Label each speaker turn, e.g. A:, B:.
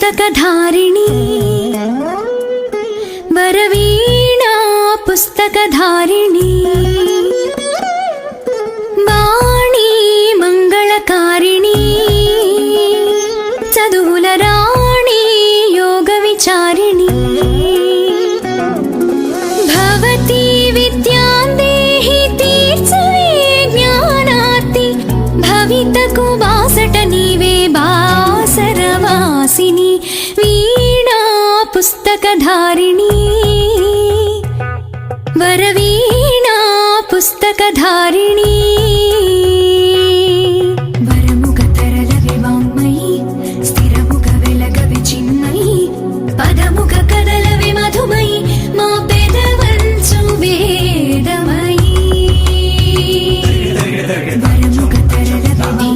A: पुस्तकधारिणी वरवीणा पुस्तकधारिणी वाणी मंगलकारिणी चदुवुल राणी योगविचारिणी भवती विद्यां देहि तीर्चवे ज्ञानार्ति भवितकु बासट नीवे बासरवासिनी वीणा पुस्तकधारिणी वरवी